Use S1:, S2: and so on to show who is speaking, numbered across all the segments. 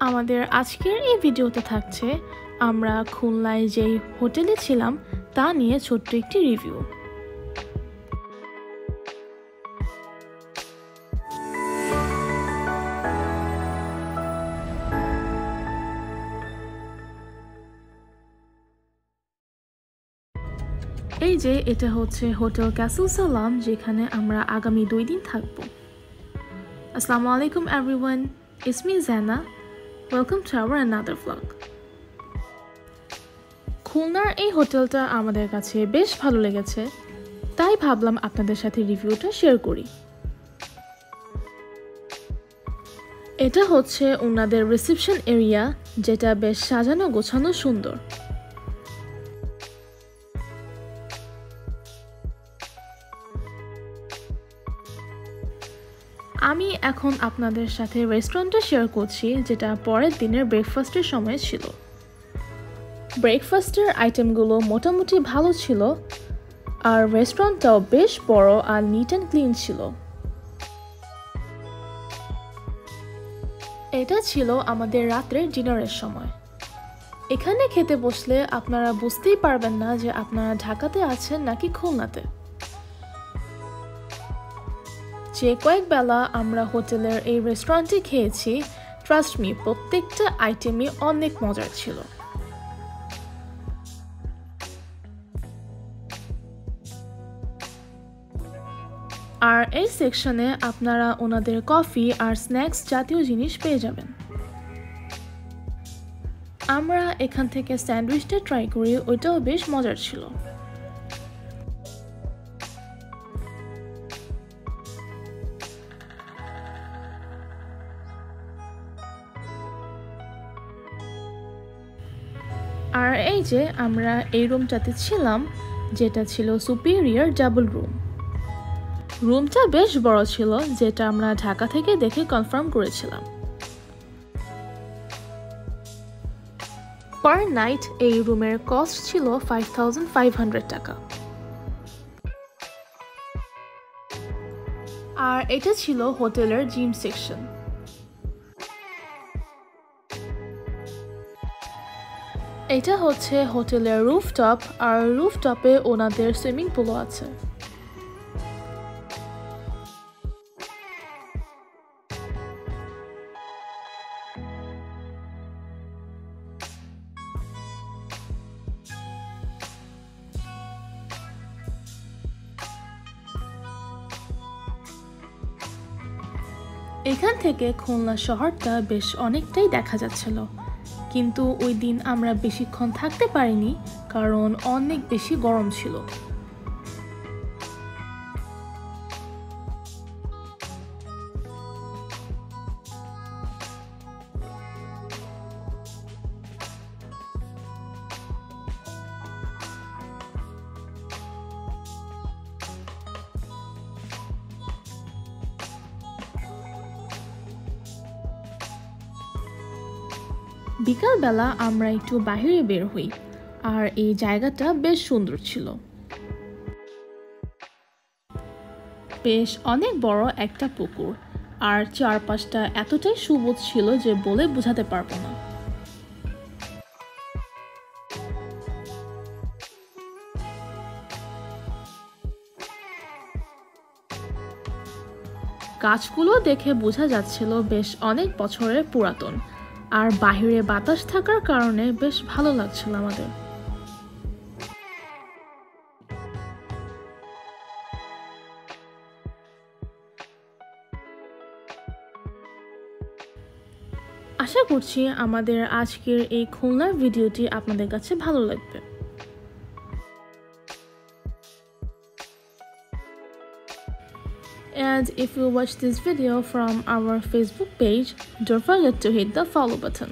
S1: আমাদের আজকের এই ভিডিওতে থাকছে আমরা খুলনায় যেই হোটেলে ছিলাম তা নিয়ে ছোট্ট একটি রিভিউ। এই যে এটা হচ্ছে হোটেল ক্যাসেল সালাম, যেখানে আমরা আগামী 2 দিন থাকব। আসসালামু আলাইকুম এভরিওয়ান, ইটস মি জানা। Welcome to our another vlog. খুলনার এই হোটেলটা আমাদের কাছে বেশ ভালো লেগেছে, তাই ভাবলাম আপনাদের সাথে রিভিউটা শেয়ার করি। এটা হচ্ছে ওনাদের রিসেপশন এরিয়া, যেটা বেশ সাজানো গোছানো সুন্দর। আমি এখন আপনাদের সাথে রেস্টুরেন্টটা শেয়ার করছি, যেটা পরের দিনের ব্রেকফাস্টের সময় ছিল। ব্রেকফাস্টের আইটেমগুলো মোটামুটি ভালো ছিল, আর রেস্টুরেন্টটাও বেশ বড় আর নিট অ্যান্ড ক্লিন ছিল। এটা ছিল আমাদের রাত্রের ডিনারের সময়। এখানে খেতে বসলে আপনারা বুঝতেই পারবেন না যে আপনারা ঢাকাতে আছেন নাকি খুলনাতে। যে কয়েক বেলা আমরা হোটেলের এই রেস্টুরেন্টে খেয়েছি, ট্রাস্ট মি, প্রত্যেকটা আইটেমই অনেক মজার ছিল। আর এই সেকশনে আপনারা ওনাদের কফি আর স্ন্যাক্স জাতীয় জিনিস পেয়ে যাবেন। আমরা এখান থেকে স্যান্ডউইচটা ট্রাই করি, ওইটাও বেশ মজার ছিল। আর এই যে আমরা এই রুমটাতে ছিলাম, যেটা ছিল সুপিরিয়র ডাবল রুম। রুমটা বেশ বড় ছিল, যেটা আমরা ঢাকা থেকে দেখে কনফার্ম করেছিলাম। পার নাইট এই রুমের কস্ট ছিল 5500 টাকা। আর এটা ছিল হোটেলের জিম সেকশন। এটা হচ্ছে হোটেলের রুফটপ, আর রুফটপে ওনাদের সুইমিং পুলও আছে। এখান থেকে খুলনা শহরটা বেশ অনেকটাই দেখা যাচ্ছিল, কিন্তু ওই দিন আমরা বেশিক্ষণ থাকতে পারিনি, কারণ অনেক বেশি গরম ছিল। বিকালবেলা আমরা একটু বাইরে বের হই, আর এই জায়গাটা বেশ সুন্দর ছিল। বেশ অনেক বড় একটা পুকুর, আর চারপাশটা এতটাই সবুজ ছিল যে বলে বোঝাতে পারবো না। গাছগুলো দেখে বোঝা যাচ্ছিল বেশ অনেক বছরের পুরাতন, আর বাহিরে বাতাস থাকার কারণে বেশ ভালো লাগছিল আমাদের। আশা করছি আমাদের আজকের এই খুলনার ভিডিওটি আপনাদের কাছে ভালো লাগবে। And if you watch this video from our Facebook page, don't forget to hit the follow button.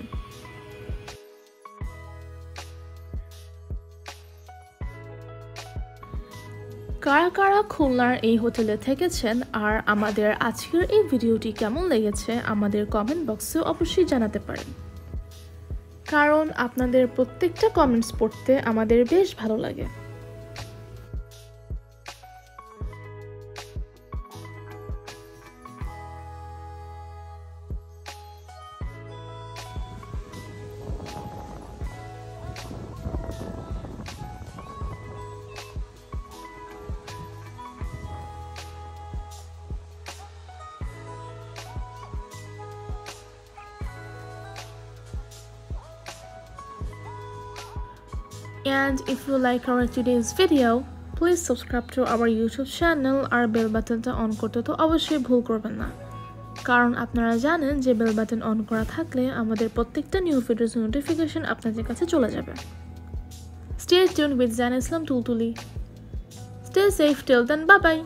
S1: কারা কারা খুলনার এই হোটেলে থেকেছেন আর আমাদের আজকের এই ভিডিওটি কেমন লেগেছে আমাদের কমেন্ট বক্সে অবশ্যই জানাতে পারেন, কারণ আপনাদের প্রত্যেকটা কমেন্টস পড়তে আমাদের বেশ ভালো লাগে। And if you like our today's video, please subscribe to our YouTube channel আর বেল বাটনটা অন করতে তো অবশ্যই ভুল করবেন না, কারণ আপনারা জানেন যে বেল বাটন অন করা থাকলে আমাদের প্রত্যেকটা নিউ ভিডিওর নোটিফিকেশন আপনাদের কাছে চলে যাবে। Stay tuned with Zain Islam Tultuli. Stay safe till then, bye bye.